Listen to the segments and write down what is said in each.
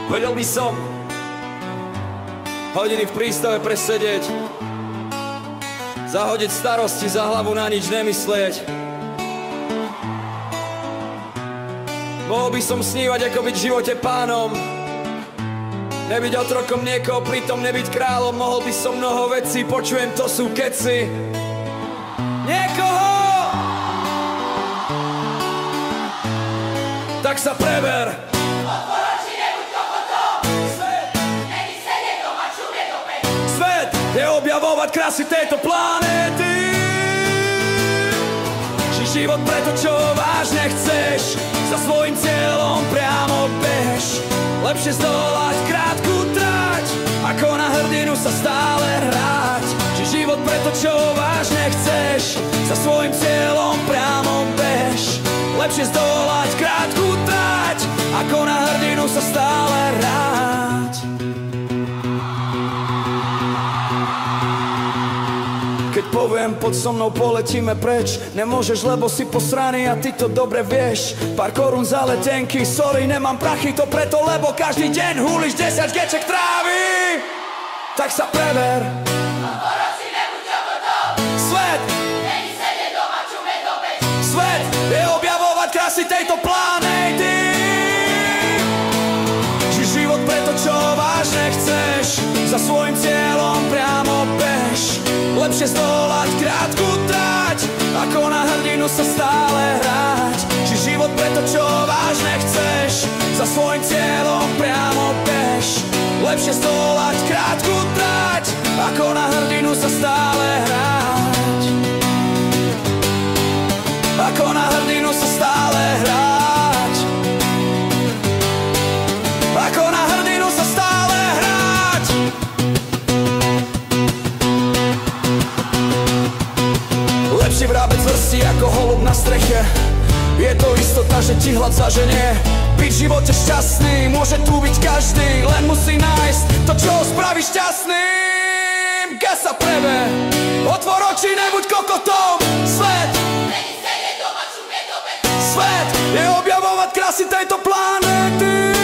Vedel by som hodiny v prístave presedieť, zahodiť starosti za hlavu, na nič nemyslieť. Mohol by som snívať, ako byť v živote pánom, nebyť otrokom niekoho, pritom nebyť kráľom. Mohol by som mnoho vecí, počujem, to sú keci niekoho. Tak sa preber. Otvor oči, nebuď kokotom. Svet není sedieť doma, čumieť opäť. Svet je objavovať krásy tejto planéty. Ži život preto, čo vážne chceš, za svojím cieľom priamo bež. Lepšie zdolať krátku trať, ako na hrdinu sa stále hrať. Ži život preto, čo vážne chceš, za svojím cieľom priamo bež. Lepšie zdolať krátku trať, ako na hrdinu sa stále hrať. Keď poviem, poď so mnou, poletíme preč. Nemôžeš, lebo si posraný a ty to dobre vieš. Pár korún za letenky, sorry, nemám prachy. To preto, lebo každý deň húliš 10 geček trávy. Tak sa prever. Otvor oči, nebuď kokotom. Svet Není sedieť doma, čumieť opäť. Svet je objavovať krásy tejto planéty. Ži život preto, čo vážne chceš, za svojím cieľom priamo bež. Lepšie zdolať krátku trať, ako na hrdinu sa stále hrať. Ži život preto, čo vážne chceš, za svojím cieľom priamo bež. Lepšie zdolať krátku trať, ako na hrdinu sa stále hrať. Ako na hrdinu sa stále hrať. Ako na hrdinu sa stále hrať. Lepšie vrábec vrstí ako holub na streche. Je to istota, že ti hlad zaženie. Byť v živote šťastný, môže tu byť každý. Len musí nájsť to, čo ho spraví šťastným. Keď sa prebe, otvor oči, nebuď kokotom. Svet Není sedieť doma, čumieť opäť. Svet je objavovať krásy tejto planéty.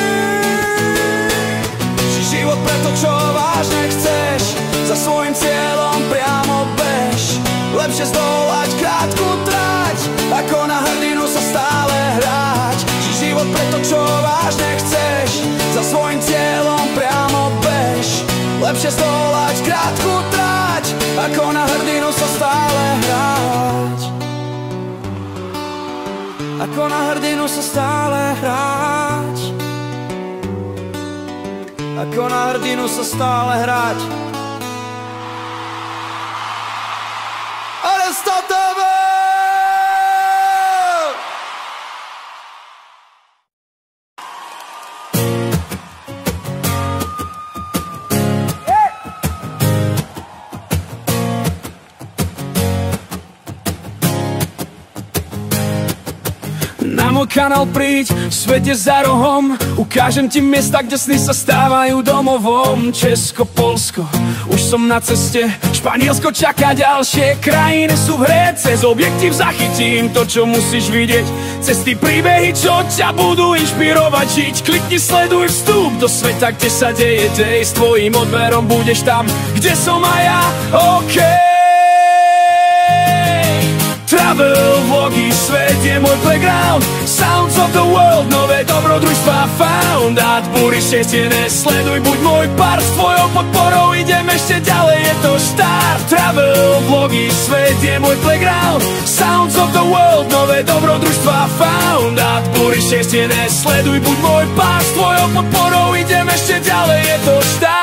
Ži život preto, čo vážne chceš, za svojím cieľom priamo bež. Lepšie zdolať krátku trať, ako na hrdinu sa stále hrať. Ži život preto, čo vážne chceš, za svojím cieľom priamo bež. Lepšie zdolať krátku trať, ako na hrdinu sa stále hrať. Ako na hrdinu sa stále hrať. Ako na hrdinu sa stále hrať. Aristoteles! Na môj kanál príď, v svete za rohom. Ukážem ti miesta, kde sny sa stávajú domovom. Česko, Polsko, už som na ceste. Španielsko čaká ďalšie, krajiny sú v hre. Cez objektív zachytím to, čo musíš vidieť. Cesty, príbehy, čo ťa budú inšpirovať žiť. Klikni, sleduj vstup do sveta, kde sa deje dej. S tvojím odberom budeš tam, kde som aj ja, okej. Travel, vlogy, svet je môj playground. Sounds of the world, nové dobrodružstva found. Ad búry šestené, sleduj, buď môj pár. S tvojou podporou idem ešte ďalej, je to štart. Travel, vlogy, svet je môj playground. Sounds of the world, nové dobrodružstva found. Ad búry šestené, sleduj, buď môj pár. S tvojou podporou idem ešte ďalej, je to štart.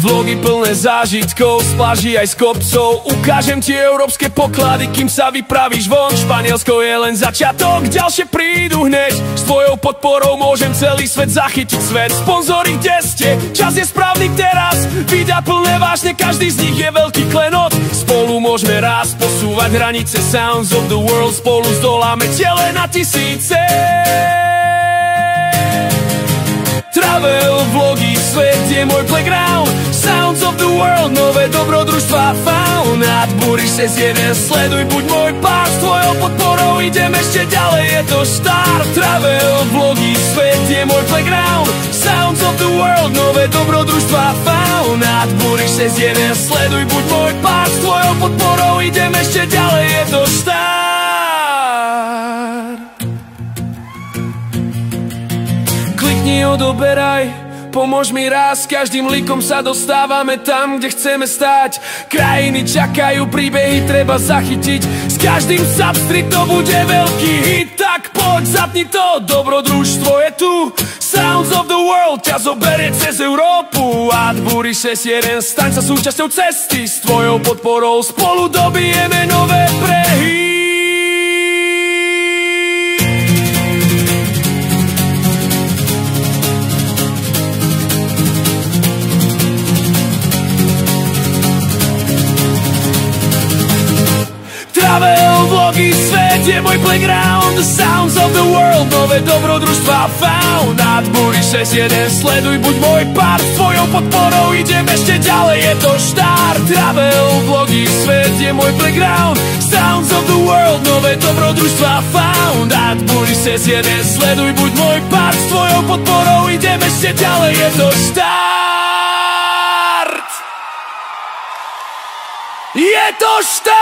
Vlogy plné zážitkov, z pláží aj z kopcov. Ukážem ti európske poklady, kým sa vypravíš von. Španielsko je len začiatok, ďalšie prídu hneď. S tvojou podporou môžem celý svet zachytiť svet. Sponzori, kde ste? Čas je správny teraz. Videa plné vážne, každý z nich je veľký klenot. Spolu môžeme raz posúvať hranice. Sounds of the world, spolu zdoláme tele na tisíce. Travel vlogy, svet je môj playground. Sounds of the world, nové dobrodružstva found. Nadbúriš sa z jeden, sleduj, buď môj pár. S tvojou podporou idem ešte ďalej, je to štart. Travel vlogy, svet je môj playground. Sounds of the world, nové dobrodružstva found. Nadbúriš sa z jeden, sleduj, buď môj pár. S tvojou podporou idem ešte ďalej, je to štart. Klikni, odoberaj, pomôž mi raz, každým líkom sa dostávame tam, kde chceme stať. Krajiny čakajú, príbehy treba zachytiť, s každým substreet to bude veľký hit. Tak poď, zapni to, dobrodružstvo je tu. Sounds of the world ťa zoberie cez Európu. Nadbúriš sa jeden, staň sa súčasťou cesty. S tvojou podporou spolu dobijeme nové brehy. Travel vlogy, svet je môj playground. Sounds of the world, nové dobrodružstva found. Nadbúriš sa jeden, sleduj, buď môj pár. S tvojou podporou idem ešte ďalej, je to štart. Travel vlogy, svet je môj playground. Sounds of the world, nové dobrodružstva found. Nadbúriš sa jeden, sleduj, buď môj pár. S tvojou podporou idem ešte ďalej, je to štart. Je to štart!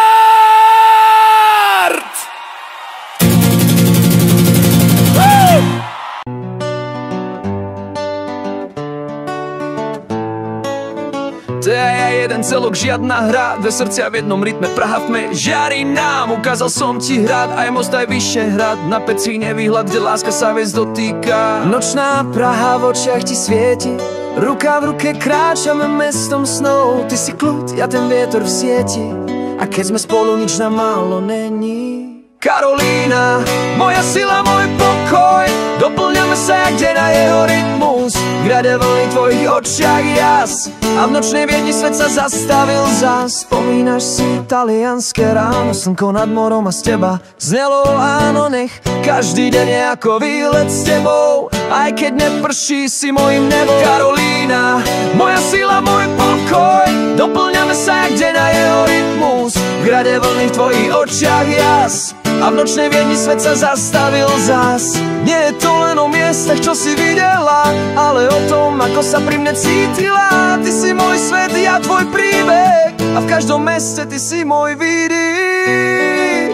To je ja jeden celok, žiadna hra, dve srdcia v jednom rytme, Praha v tme žiari nám. Ukázal som ti hrad, aj most, aj vyššie hrad, na Petříne výhľad, kde láska sa viac dotýka. Nočná Praha v očiach ti svieti, ruka v ruke kráčame mestom snov. Ty si kľud, ja ten vietor v sieti, a keď sme spolu, nič nám málo není. Karolína, moja sila, môj pokoj, doplňame sa jak deň na jeho rytmus. Grade vlny v tvojich očiach jas, a v nočnej Viedni svet sa zastavil zas. Spomínaš si talianské ráno, slnko nad morom a z teba znelo áno, nech každý deň je ako výlet s tebou, aj keď neprší, si mojim nebom. Karolína, moja sila, môj pokoj, doplňame sa jak deň na jeho rytmus. Grade vlny v tvojich očiach jas, a v nočnej Viedni svet sa zastavil zas. Nie je to len o miestach, čo si videla, ale o tom, ako sa pri mne cítila. Ty si môj svet, ja tvoj príbeh, a v každom meste ty si môj výdych.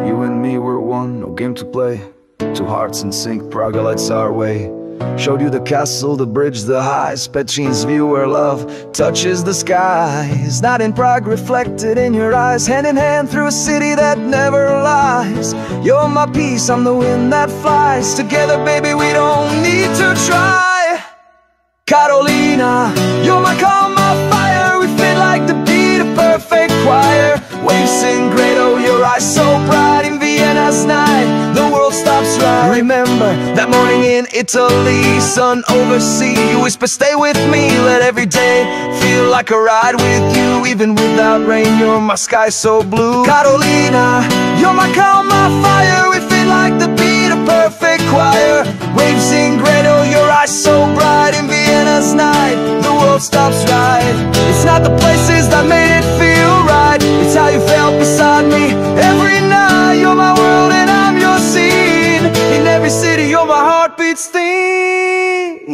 You and me were one, no game to play. Two hearts in sync, Praga lights our way. Showed you the castle, the bridge, the heights, Petříne's view where love touches the skies. Night in Prague reflected in your eyes, hand in hand through a city that never lies. You're my peace, I'm the wind that flies. Together, baby, we don't need to try. Carolina, you're my calm, my fire. We fit like the beat of perfect choir. Waves sing great, oh, your eyes so bright. In Vienna's night, the world stops right. Remember that morning in Italy, sun over sea. You whisper, stay with me, let every day feel like a ride with you. Even without rain, you're my sky so blue. Carolina, you're my calm, my fire. We fit like the beat of perfect choir. Waves sing great, oh, your eyes so bright. In Vienna's night, the world stops right. It's not the places that made it feel right, it's how you felt beside me every night. You're my world and I'm your scene. In every city, you're my heartbeat's theme.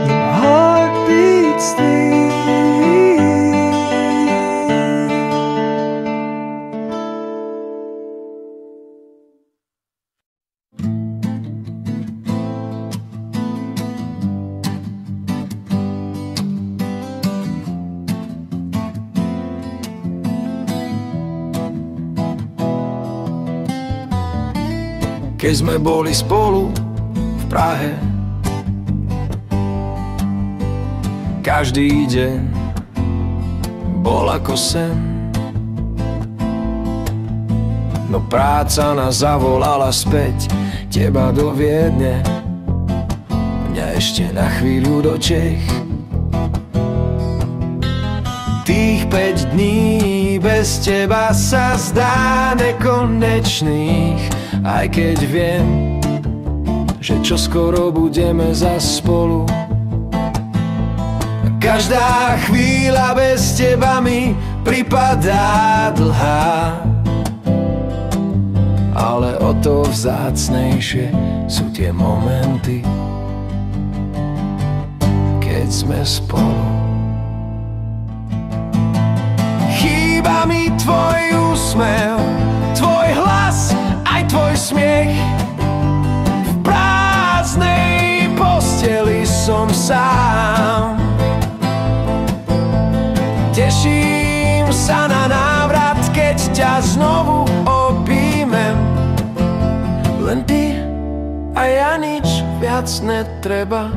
Your heartbeat's theme. Keď sme boli spolu v Prahe, každý deň bol ako sen. No práca nás zavolala späť, teba do Viedne, mňa ešte na chvíľu do Čech. Tých 5 dní bez teba sa zdá nekonečných, aj keď viem, že čoskoro budeme zas spolu. Každá chvíľa bez teba mi pripadá dlhá, ale o to vzácnejšie sú tie momenty, keď sme spolu. Chýba mi tvoj úsmev, tvoj hlas, aj tvoj smiech. V prázdnej posteli som sám. Teším sa na návrat, keď ťa znovu objímem. Len ty a ja, nič viac netreba.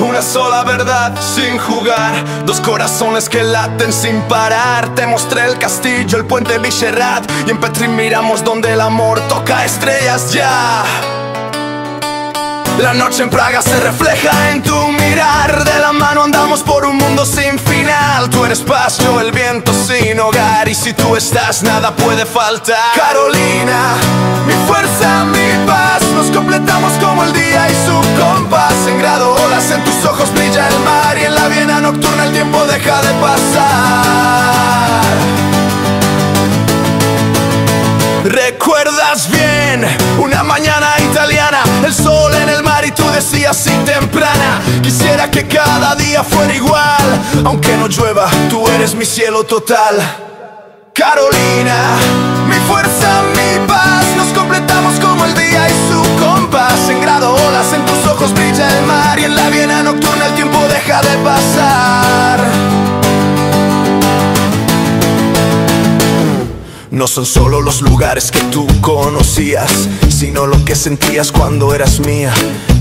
Una sola verdad sin jugar, dos corazones que laten sin parar. Te mostré el castillo, el puente Visegrad, y en Petrín miramos donde el amor toca estrellas ya. La noche en Praga se refleja en tu mirar. De la mano andamos por un mundo sin final. Tú eres paz, yo el viento sin hogar, y si tú estás nada puede faltar. Carolina, mi fuerza, mi paz, nos completamos como el día y su compás. En grado olas, en tus ojos brilla el mar, y en la Viena nocturna el tiempo deja de pasar. ¿Recuerdas bien? Una mañana italiana, el sol en el mar y tú decías sin temprana. Quisiera que cada día fuera igual, aunque no llueva, tú eres mi cielo total. Carolina, mi fuerza, mi paz, nos completamos como el día y su compás. En grado olas, en tus ojos brilla el mar, y en la Viena nocturna el tiempo deja de pasar. No son solo los lugares que tú conocías, sino lo que sentías cuando eras mía.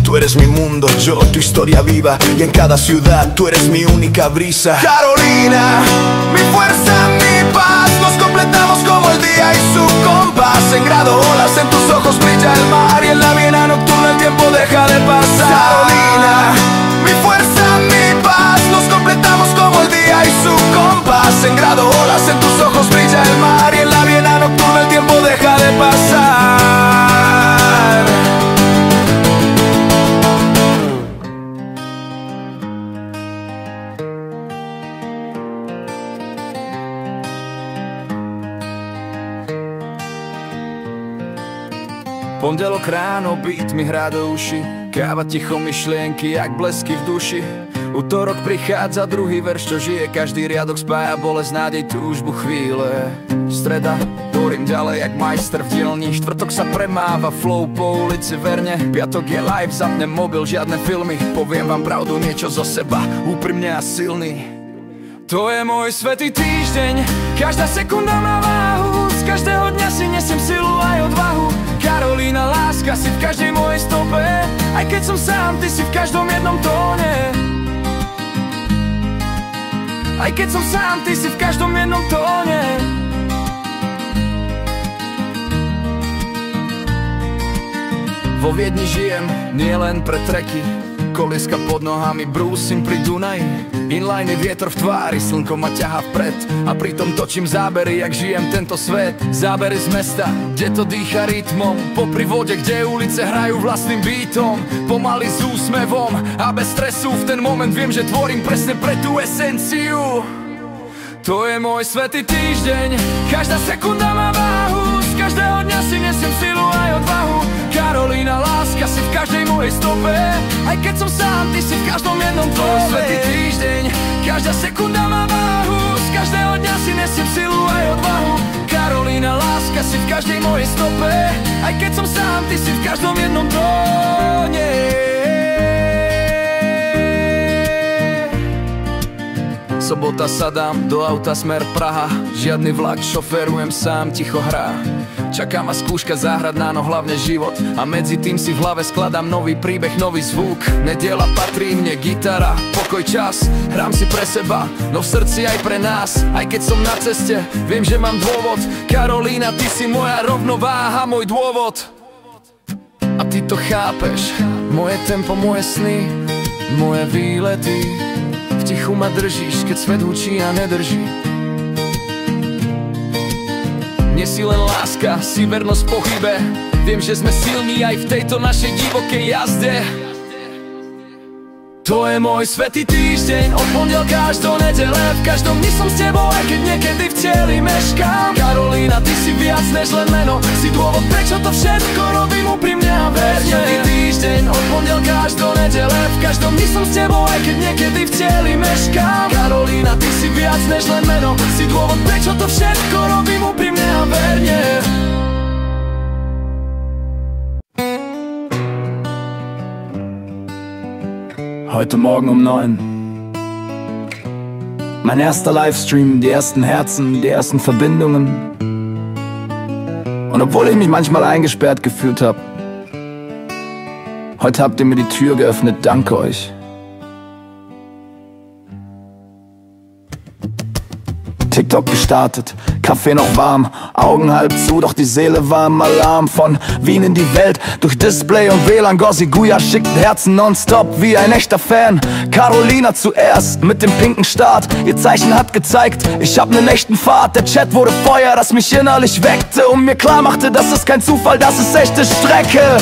Tú eres mi mundo, yo tu historia viva, y en cada ciudad tú eres mi única brisa. Carolina, mi fuerza, mi paz, nos completamos como el día y su compás. En grado olas, en tus ojos brilla el mar, y en la Viena nocturna el tiempo deja de pasar. Carolina, mi fuerza, mi paz, nos completamos como el día y su compás. En grado olas, en tus ojos brilla el mar, y en la Viena nocturna el tiempo deja de pasar. Pondelok ráno, beat mi hrá do uši, káva ticho, myšlienky jak blesky v duši. Utorok prichádza druhý verš, čo žije, každý riadok spája bolesť, nádej, túžbu, chvíle. Streda, tvorím ďalej jak majster v dielni, štvrtok sa premáva, flow po ulici verne. Piatok je live, zapnem mobil, žiadne filmy, poviem vám pravdu, niečo zo seba, úprimne a silný. To je môj svätý týždeň, každá sekunda má váhu, z každého dňa si nesiem silu aj odvahu. Karolína, láska, si v každej mojej stope, aj keď som sám, ty si v každom jednom tóne. Aj keď som sám, ty si v každom jednom tóne. Vo Viedni žijem, nie len pre treky, kolieska pod nohami, brúsim pri Dunaji. Inline, vietor v tvári, slnko ma ťahá vpred, a pritom točím zábery, jak žijem tento svet. Zábery z mesta, kde to dýcha rytmom, popri vode, kde ulice hrajú vlastným beatom. Pomaly s úsmevom a bez stresu, v ten moment viem, že tvorím presne pre tú esenciu. To je môj svätý týždeň, každá sekunda má váhu, z každého dňa si nesiem silu aj odvahu. Karolína, láska, si v každej mojej stope, aj keď som sám, ty si v každom jednom tvoj svätý týždeň. Každá sekunda má váhu, z každého dňa si nesiem silu aj odvahu. Karolína, láska, si v každej mojej stope, aj keď som sám, ty si v každom jednom tóne. sobota, sadám do auta smer Praha. Žiadny vlak, šoferujem sám, ticho hrá. Čaká ma skúška záhradná, no hlavne život. A medzi tým si v hlave skladám nový príbeh, nový zvuk. Nediela patrí mne, gitara, pokoj, čas. Hrám si pre seba, no v srdci aj pre nás. Aj keď som na ceste, viem, že mám dôvod. Karolína, ty si moja rovnováha, môj dôvod. A ty to chápeš, moje tempo, moje sny, moje výlety. V tichu ma držíš, keď svet hučí a nedrží. Nie si len láska, si vernosť v pochybe. Viem, že sme silní aj v tejto našej divokej jazde. To je môj svätý týždeň, od pondelka až do nedele. V každom dni som s tebou, aj keď niekedy v cieli meškám. Karolína, ty si viac než len meno, si dôvod, prečo to všetko robím úprimne a verne. Svätý týždeň, od pondelka až do nedele. V každom dni som s tebou, aj keď niekedy v cieli meškám. Karolína, ty si viac než len meno, si dôvod, prečo to všetko robím úprimne a verne. Heute Morgen um 9. Mein erster Livestream, die ersten Herzen, die ersten Verbindungen. Und obwohl ich mich manchmal eingesperrt gefühlt habe, heute habt ihr mir die Tür geöffnet, danke euch. TikTok gestartet, Kaffee noch warm, Augen halb zu, doch die Seele war im Alarm. Von Wien in die Welt, durch Display und WLAN. Gossi Guya schickt Herzen nonstop wie ein echter Fan. Karolína zuerst mit dem pinken Start, ihr Zeichen hat gezeigt, ich hab nen echten Pfad. Der Chat wurde Feuer, das mich innerlich weckte und mir klar machte, das ist kein Zufall, das ist echte Strecke.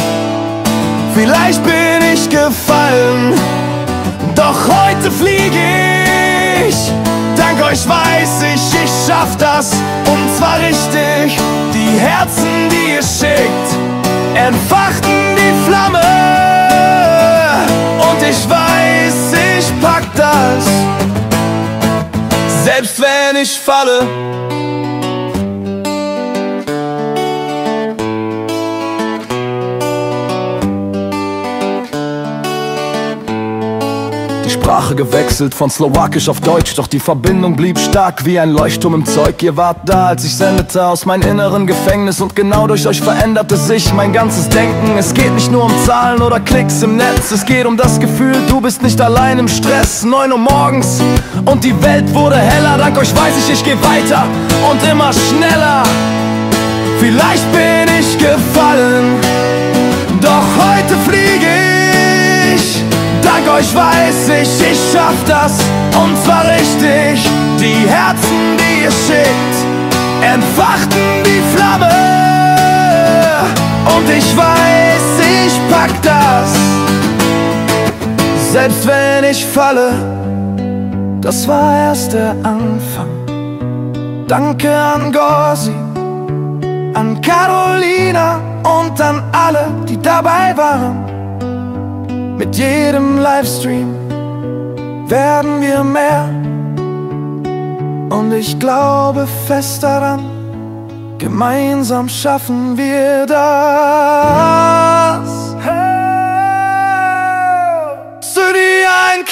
Vielleicht bin ich gefallen, doch heute fliege ich. Dank euch weiß ich schaff das, und zwar richtig. Die Herzen, die ihr schickt, entfachten die Flamme. Und ich weiß, ich pack das, selbst wenn ich falle. Sprache gewechselt von Slowakisch auf Deutsch, doch die Verbindung blieb stark wie ein Leuchtturm im Zeug. Ihr wart da, als ich sendete aus meinem inneren Gefängnis, und genau durch euch veränderte sich mein ganzes Denken. Es geht nicht nur um Zahlen oder Klicks im Netz, es geht um das Gefühl, du bist nicht allein im Stress. 9 Uhr morgens und die Welt wurde heller, dank euch weiß ich geh weiter und immer schneller. Vielleicht bin ich gefallen, doch heute fliege ich. Dank euch weiß ich schaff das, und zwar richtig. Die Herzen, die ihr schickt, entfachten die Flamme. Und ich weiß, ich pack das, selbst wenn ich falle. Das war erst der Anfang. Danke an Gossi, an Karolína und an alle, die dabei waren. Mit jedem Livestream werden wir mehr, und ich glaube fest daran, gemeinsam schaffen wir das. City ein